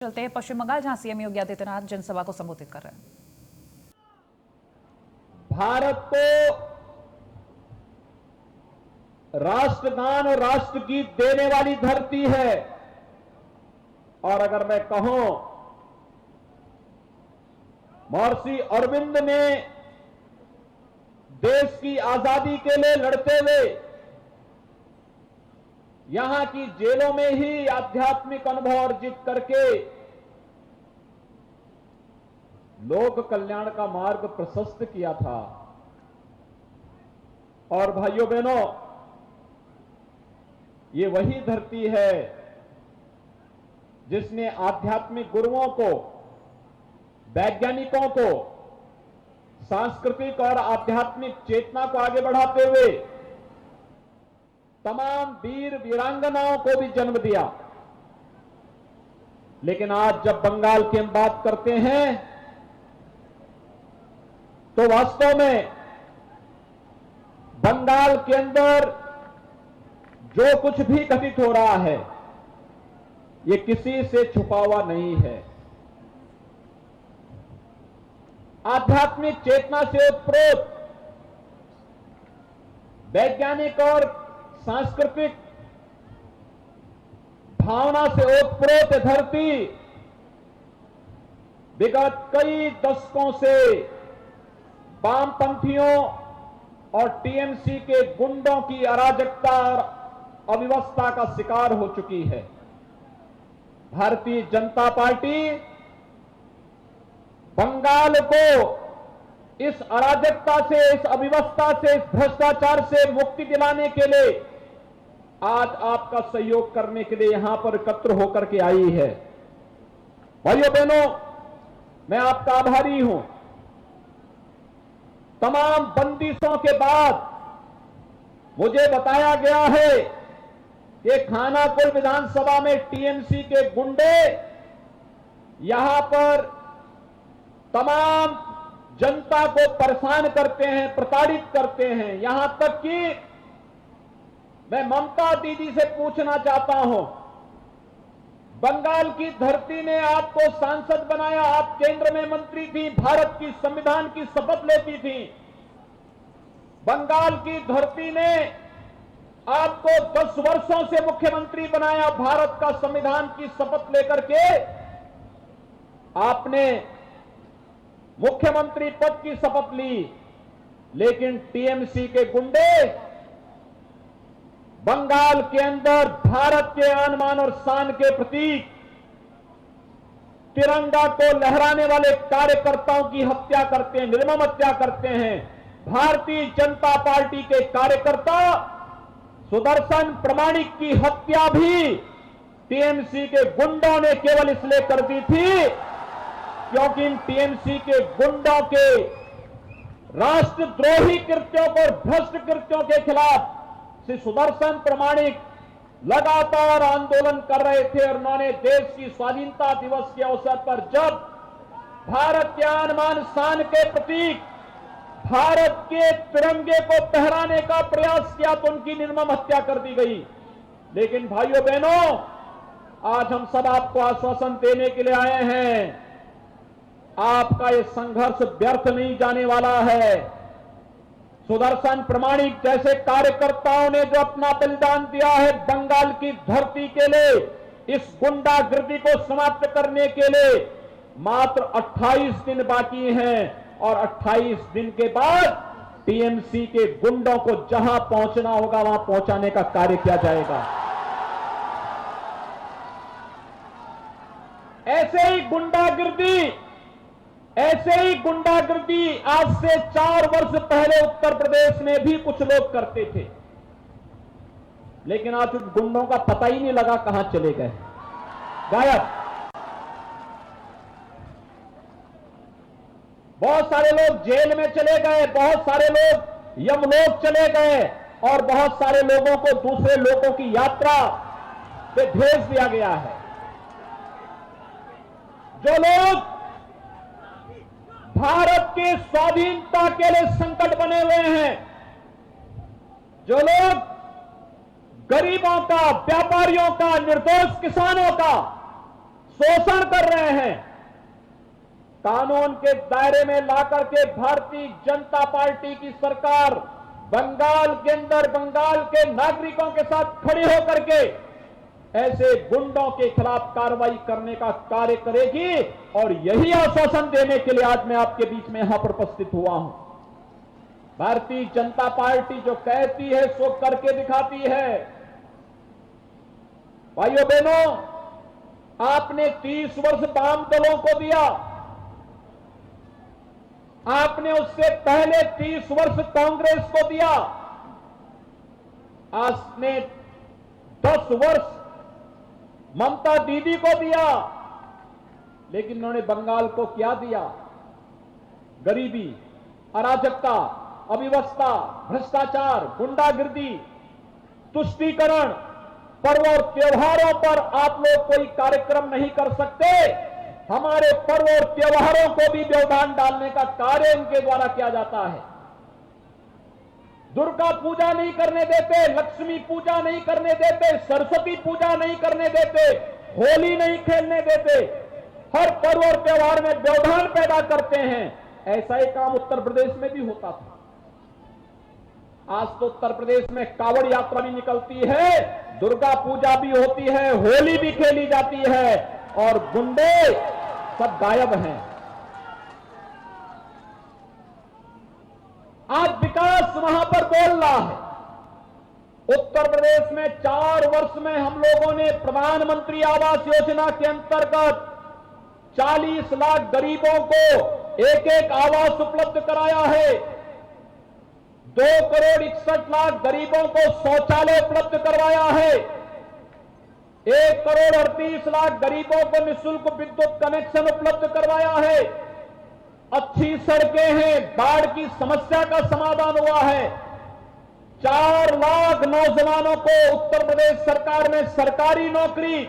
चलते हैं पश्चिम बंगाल, जहां सीएम योगी आदित्यनाथ जनसभा को संबोधित कर रहे हैं। भारत को राष्ट्रगान और राष्ट्रगीत देने वाली धरती है। और अगर मैं कहूं, महर्षि अरविंद ने देश की आजादी के लिए लड़ते हुए यहां की जेलों में ही आध्यात्मिक अनुभव अर्जित करके लोक कल्याण का मार्ग प्रशस्त किया था। और भाइयों बहनों, ये वही धरती है जिसने आध्यात्मिक गुरुओं को, वैज्ञानिकों को, सांस्कृतिक और आध्यात्मिक चेतना को आगे बढ़ाते हुए तमाम वीर वीरांगनाओं को भी जन्म दिया। लेकिन आज जब बंगाल की हम बात करते हैं तो वास्तव में बंगाल के अंदर जो कुछ भी घटित हो रहा है ये किसी से छुपा हुआ नहीं है। आध्यात्मिक चेतना से उत्प्रोत, वैज्ञानिक और सांस्कृतिक भावना से ओतप्रोत धरती विगत कई दशकों से वामपंथियों और टीएमसी के गुंडों की अराजकता और अव्यवस्था का शिकार हो चुकी है। भारतीय जनता पार्टी बंगाल को इस अराजकता से, इस अव्यवस्था से, इस भ्रष्टाचार से मुक्ति दिलाने के लिए आज आपका सहयोग करने के लिए यहां पर एकत्र होकर के आई है। भाइयों बहनों, मैं आपका आभारी हूं। तमाम बंदिशों के बाद मुझे बताया गया है कि खानाकुल विधानसभा में टीएमसी के गुंडे यहां पर तमाम जनता को परेशान करते हैं, प्रताड़ित करते हैं। यहां तक कि मैं ममता दीदी से पूछना चाहता हूं, बंगाल की धरती ने आपको सांसद बनाया, आप केंद्र में मंत्री थी, भारत की संविधान की शपथ लेती थी। बंगाल की धरती ने आपको 10 वर्षों से मुख्यमंत्री बनाया, भारत का संविधान की शपथ लेकर के आपने मुख्यमंत्री पद की शपथ ली। लेकिन टीएमसी के गुंडे बंगाल के अंदर भारत के आन-बान और शान के प्रतीक तिरंगा को लहराने वाले कार्यकर्ताओं की हत्या करते हैं, निर्मम हत्या करते हैं। भारतीय जनता पार्टी के कार्यकर्ता सुदर्शन प्रमाणिक की हत्या भी टीएमसी के गुंडों ने केवल इसलिए कर दी थी क्योंकि इन टीएमसी के गुंडों के राष्ट्रद्रोही कृत्यों और भ्रष्ट कृत्यों के खिलाफ श्री सुदर्शन प्रमाणिक लगातार आंदोलन कर रहे थे। और उन्होंने देश की स्वाधीनता दिवस के अवसर पर जब भारत के आन-बान शान के प्रतीक भारत के तिरंगे को फहराने का प्रयास किया तो उनकी निर्मम हत्या कर दी गई। लेकिन भाइयों बहनों, आज हम सब आपको आश्वासन देने के लिए आए हैं, आपका ये संघर्ष व्यर्थ नहीं जाने वाला है। सुदर्शन प्रमाणिक जैसे कार्यकर्ताओं ने जो अपना बलिदान दिया है बंगाल की धरती के लिए, इस गुंडागिर्दी को समाप्त करने के लिए मात्र 28 दिन बाकी हैं। और 28 दिन के बाद टीएमसी के गुंडों को जहां पहुंचना होगा वहां पहुंचाने का कार्य किया जाएगा। ऐसे ही गुंडागिर्दी आज से 4 वर्ष पहले उत्तर प्रदेश में भी कुछ लोग करते थे। लेकिन आज उन गुंडों का पता ही नहीं लगा कहां चले गए, गायब। बहुत सारे लोग जेल में चले गए, बहुत सारे लोग यमलोक चले गए और बहुत सारे लोगों को दूसरे लोगों की यात्रा पे भेज दिया गया है। जो लोग भारत की स्वाधीनता के लिए संकट बने हुए हैं, जो लोग गरीबों का, व्यापारियों का, निर्दोष किसानों का शोषण कर रहे हैं। कानून के दायरे में लाकर के भारतीय जनता पार्टी की सरकार बंगाल के अंदर बंगाल के नागरिकों के साथ खड़े होकर के ऐसे गुंडों के खिलाफ कार्रवाई करने का कार्य करेगी। और यही आश्वासन देने के लिए आज मैं आपके बीच में यहां पर उपस्थित हुआ हूं। भारतीय जनता पार्टी जो कहती है सो करके दिखाती है। भाइयों बहनों, आपने 30 वर्ष वाम दलों को दिया, आपने उससे पहले 30 वर्ष कांग्रेस को दिया, आपने 10 वर्ष ममता दीदी को दिया, लेकिन उन्होंने बंगाल को क्या दिया? गरीबी, अराजकता, अव्यवस्था, भ्रष्टाचार, गुंडागिर्दी, तुष्टीकरण। पर्व और त्योहारों पर आप लोग कोई कार्यक्रम नहीं कर सकते। हमारे पर्व और त्योहारों को भी व्यवधान डालने का कार्य इनके द्वारा किया जाता है। दुर्गा पूजा नहीं करने देते, लक्ष्मी पूजा नहीं करने देते, सरस्वती पूजा नहीं करने देते, होली नहीं खेलने देते, हर पर्व और त्योहार में व्यवधान पैदा करते हैं। ऐसा ही काम उत्तर प्रदेश में भी होता था। आज तो उत्तर प्रदेश में कावड़ यात्रा भी निकलती है, दुर्गा पूजा भी होती है, होली भी खेली जाती है और गुंडे सब गायब हैं। आज विकास वहां पर बोल रहा है। उत्तर प्रदेश में 4 वर्ष में हम लोगों ने प्रधानमंत्री आवास योजना के अंतर्गत 40 लाख गरीबों को एक आवास उपलब्ध कराया है। 2 करोड़ 61 लाख गरीबों को शौचालय उपलब्ध करवाया है। 1 करोड़ 38 लाख गरीबों को निःशुल्क विद्युत कनेक्शन उपलब्ध करवाया है। अच्छी सड़कें हैं, बाढ़ की समस्या का समाधान हुआ है। 4 लाख नौजवानों को उत्तर प्रदेश सरकार ने सरकारी नौकरी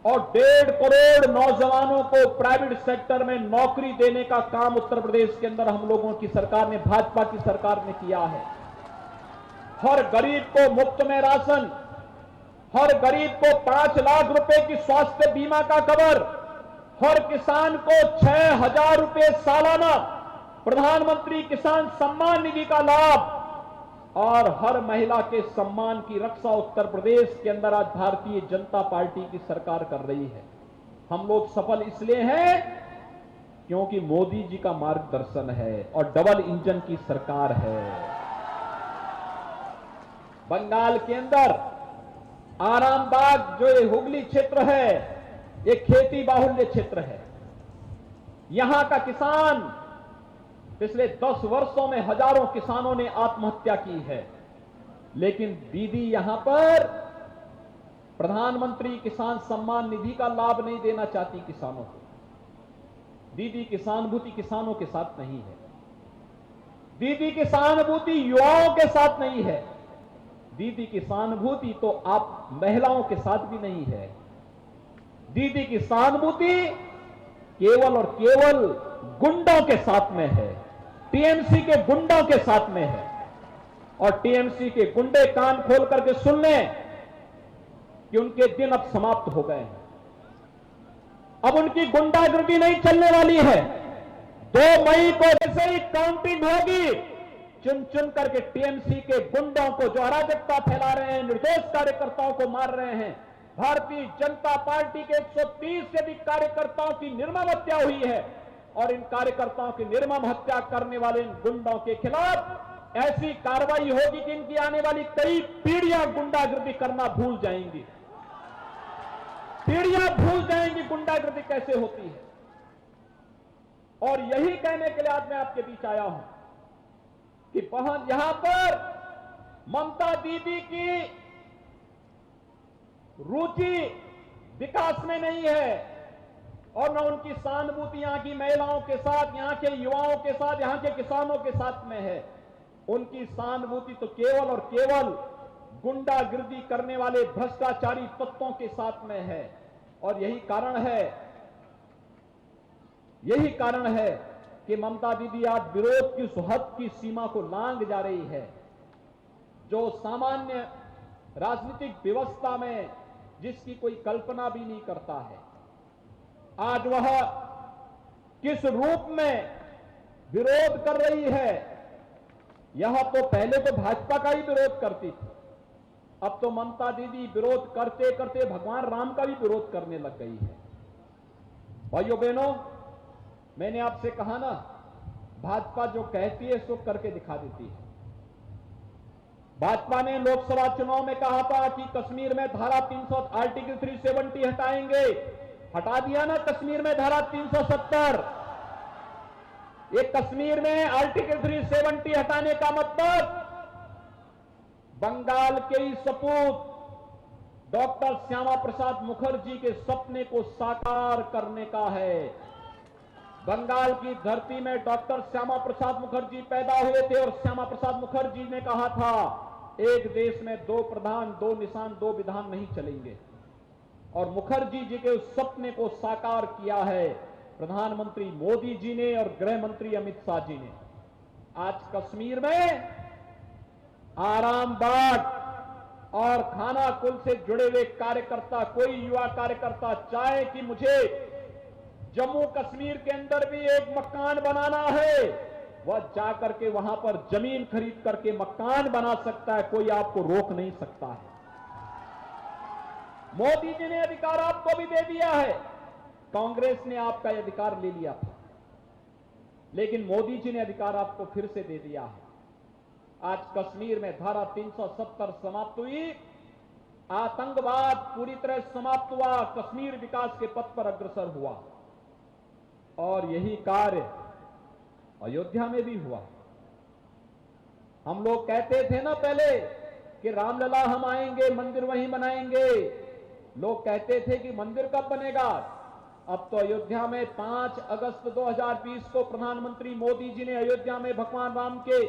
और 1.5 करोड़ नौजवानों को प्राइवेट सेक्टर में नौकरी देने का काम उत्तर प्रदेश के अंदर हम लोगों की सरकार ने, भाजपा की सरकार ने किया है। हर गरीब को मुफ्त में राशन, हर गरीब को 5 लाख रुपए की स्वास्थ्य बीमा का कवर, हर किसान को 6,000 रुपए सालाना प्रधानमंत्री किसान सम्मान निधि का लाभ और हर महिला के सम्मान की रक्षा उत्तर प्रदेश के अंदर आज भारतीय जनता पार्टी की सरकार कर रही है। हम लोग सफल इसलिए हैं क्योंकि मोदी जी का मार्गदर्शन है और डबल इंजन की सरकार है। बंगाल के अंदर आरामबाग जो ये हुगली क्षेत्र है, ये खेती बाहुल्य क्षेत्र है। यहां का किसान पिछले 10 वर्षों में हजारों किसानों ने आत्महत्या की है, लेकिन दीदी यहां पर प्रधानमंत्री किसान सम्मान निधि का लाभ नहीं देना चाहती किसानों को। दीदी की सहानुभूति किसानों के साथ नहीं है। दीदी की सहानुभूति युवाओं के साथ नहीं है। दीदी की सहानुभूति तो आप महिलाओं के साथ भी नहीं है। दीदी की सहानुभूति केवल और केवल गुंडों के साथ में है, टीएमसी के गुंडों के साथ में है। और टीएमसी के गुंडे कान खोल करके सुन लें कि उनके दिन अब समाप्त हो गए हैं। अब उनकी गुंडागिर्दी नहीं चलने वाली है। 2 मई को जैसे ही काउंटिंग होगी, चुन चुन करके टीएमसी के गुंडों को जो अराजकता फैला रहे हैं, निर्दोष कार्यकर्ताओं को मार रहे हैं, भारतीय जनता पार्टी के 130 से अधिक कार्यकर्ताओं की निर्मम हत्या हुई है और इन कार्यकर्ताओं की निर्मम हत्या करने वाले इन गुंडों के खिलाफ ऐसी कार्रवाई होगी कि इनकी आने वाली कई पीढ़ियां गुंडागिर्दी करना भूल जाएंगी। पीढ़ियां भूल जाएंगी गुंडागिर्दी कैसे होती है। और यही कहने के लिए आज मैं आपके बीच आया हूं कि यहां पर ममता दीदी की रुचि विकास में नहीं है और न उनकी सहानुभूति यहां की महिलाओं के साथ, यहां के युवाओं के साथ, यहां के किसानों के साथ में है। उनकी सहानुभूति तो केवल और केवल गुंडागिर्दी करने वाले भ्रष्टाचारी तत्वों के साथ में है। और यही कारण है कि ममता दीदी आज विरोध की उस हद की सीमा को लांघ जा रही है जो सामान्य राजनीतिक व्यवस्था में जिसकी कोई कल्पना भी नहीं करता है। आज वह किस रूप में विरोध कर रही है, यह तो पहले तो भाजपा का ही विरोध करती थी, अब तो ममता दीदी विरोध करते करते भगवान राम का भी विरोध करने लग गई है। भाइयों बहनों, मैंने आपसे कहा ना, भाजपा जो कहती है सो करके दिखा देती है। भाजपा ने लोकसभा चुनाव में कहा था कि कश्मीर में धारा 300 आर्टिकल 370 हटाएंगे, हटा दिया ना कश्मीर में धारा 370। ये कश्मीर में आर्टिकल 370 हटाने का मतलब बंगाल के ही सपूत डॉक्टर श्यामा प्रसाद मुखर्जी के सपने को साकार करने का है। बंगाल की धरती में डॉक्टर श्यामा प्रसाद मुखर्जी पैदा हुए थे और श्यामा प्रसाद मुखर्जी ने कहा था, एक देश में दो प्रधान, दो निशान, दो विधान नहीं चलेंगे। और मुखर्जी जी के उस सपने को साकार किया है प्रधानमंत्री मोदी जी ने और गृह मंत्री अमित शाह जी ने। आज कश्मीर में आराम बाग और खाना कुल से जुड़े हुए कार्यकर्ता, कोई युवा कार्यकर्ता चाहे कि मुझे जम्मू कश्मीर के अंदर भी एक मकान बनाना है, वह जाकर के वहां पर जमीन खरीद करके मकान बना सकता है, कोई आपको रोक नहीं सकता है। मोदी जी ने अधिकार आपको भी दे दिया है, कांग्रेस ने आपका अधिकार ले लिया था, लेकिन मोदी जी ने अधिकार आपको फिर से दे दिया है। आज कश्मीर में धारा 370 समाप्त हुई, आतंकवाद पूरी तरह समाप्त हुआ, कश्मीर विकास के पथ पर अग्रसर हुआ। और यही कार्य अयोध्या में भी हुआ। हम लोग कहते थे ना पहले कि रामलला हम आएंगे, मंदिर वहीं बनाएंगे। लोग कहते थे कि मंदिर कब बनेगा। अब तो अयोध्या में 5 अगस्त 2020 को प्रधानमंत्री मोदी जी ने अयोध्या में भगवान राम के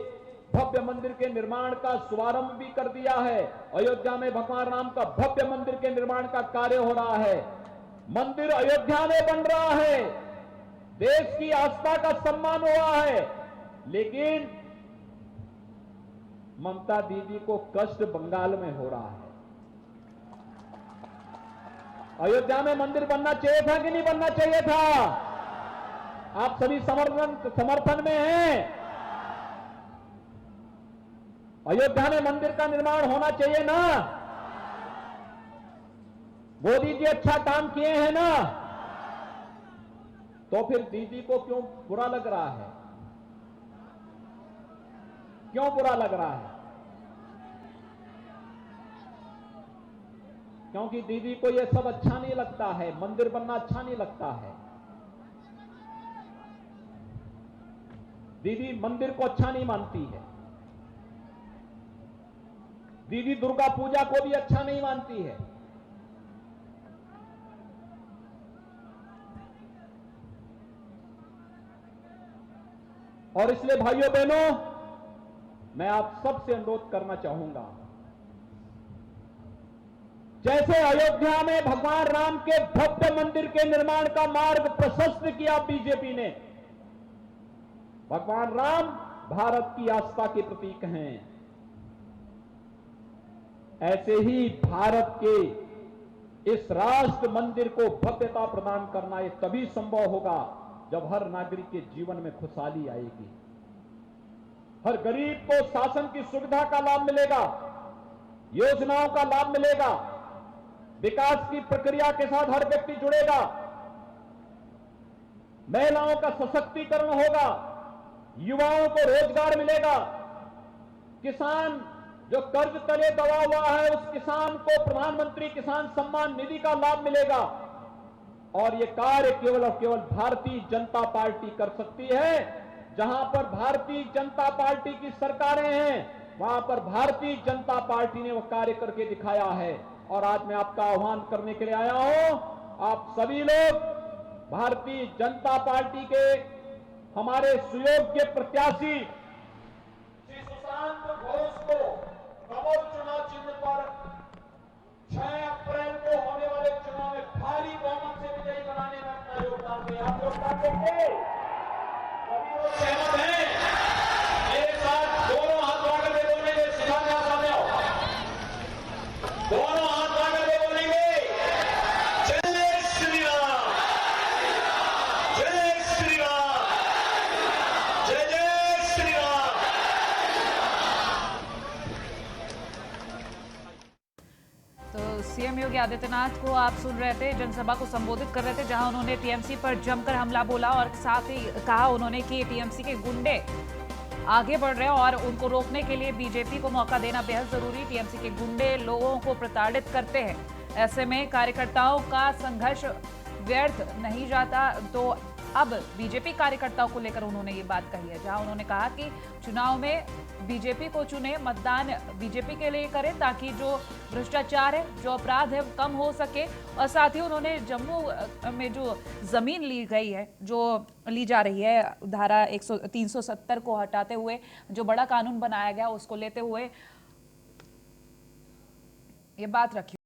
भव्य मंदिर के निर्माण का शुभारंभ भी कर दिया है। अयोध्या में भगवान राम का भव्य मंदिर के निर्माण का कार्य हो रहा है। मंदिर अयोध्या में बन रहा है, देश की आस्था का सम्मान हुआ है, लेकिन ममता दीदी को कष्ट बंगाल में हो रहा है। अयोध्या में मंदिर बनना चाहिए था कि नहीं बनना चाहिए था? आप सभी समर्थन में हैं। अयोध्या में मंदिर का निर्माण होना चाहिए ना। मोदी जी अच्छा काम किए हैं ना, तो फिर दीदी को क्यों बुरा लग रहा है? क्यों बुरा लग रहा है? क्योंकि दीदी को यह सब अच्छा नहीं लगता है, मंदिर बनना अच्छा नहीं लगता है। दीदी मंदिर को अच्छा नहीं मानती है। दीदी दुर्गा पूजा को भी अच्छा नहीं मानती है। और इसलिए भाइयों बहनों, मैं आप सबसे अनुरोध करना चाहूंगा, जैसे अयोध्या में भगवान राम के भव्य मंदिर के निर्माण का मार्ग प्रशस्त किया बीजेपी ने, भगवान राम भारत की आस्था के प्रतीक हैं, ऐसे ही भारत के इस राष्ट्र मंदिर को भव्यता प्रदान करना ये तभी संभव होगा जब हर नागरिक के जीवन में खुशहाली आएगी, हर गरीब को शासन की सुविधा का लाभ मिलेगा, योजनाओं का लाभ मिलेगा, विकास की प्रक्रिया के साथ हर व्यक्ति जुड़ेगा, महिलाओं का सशक्तिकरण होगा, युवाओं को रोजगार मिलेगा, किसान जो कर्ज तले दबा हुआ है उस किसान को प्रधानमंत्री किसान सम्मान निधि का लाभ मिलेगा। और यह कार्य केवल और केवल भारतीय जनता पार्टी कर सकती है। जहां पर भारतीय जनता पार्टी की सरकारें हैं वहां पर भारतीय जनता पार्टी ने वह कार्य करके दिखाया है। और आज मैं आपका आह्वान करने के लिए आया हूं, आप सभी लोग भारतीय जनता पार्टी के हमारे सुयोग्य प्रत्याशी श्री सुशांत घोष को कमल चुनाव चिन्ह पर 6 अप्रैल को होने वाले चुनाव में भारी बहुमत से विजयी बनाने में अपना योगदान दें। आप योगदान देंगे? सभी लोग सहमत हैं? मेरे साथ दोनों हाथ उठाकर के बोलेंगे, सिद्धांत आप सामने आओ। दोनों हाथ उठाकर के बोलेंगे, जय श्री राम। आदित्यनाथ को आप सुन रहे थे, जनसभा को संबोधित कर रहे थे, जहां उन्होंने टीएमसी पर जमकर हमला बोला और साथ ही कहा उन्होंने कि टीएमसी के गुंडे आगे बढ़ रहे हैं और उनको रोकने के लिए बीजेपी को मौका देना बेहद जरूरी। टीएमसी के गुंडे लोगों को प्रताड़ित करते हैं, ऐसे में कार्यकर्ताओं का संघर्ष व्यर्थ नहीं जाता। तो अब बीजेपी कार्यकर्ताओं को लेकर उन्होंने ये बात कही है, जहां उन्होंने कहा कि चुनाव में बीजेपी को चुने, मतदान बीजेपी के लिए करें ताकि जो भ्रष्टाचार है, जो अपराध है, वो कम हो सके। और साथ ही उन्होंने जम्मू में जो जमीन ली गई है, जो ली जा रही है धारा 370 को हटाते हुए जो बड़ा कानून बनाया गया उसको लेते हुए ये बात रखी।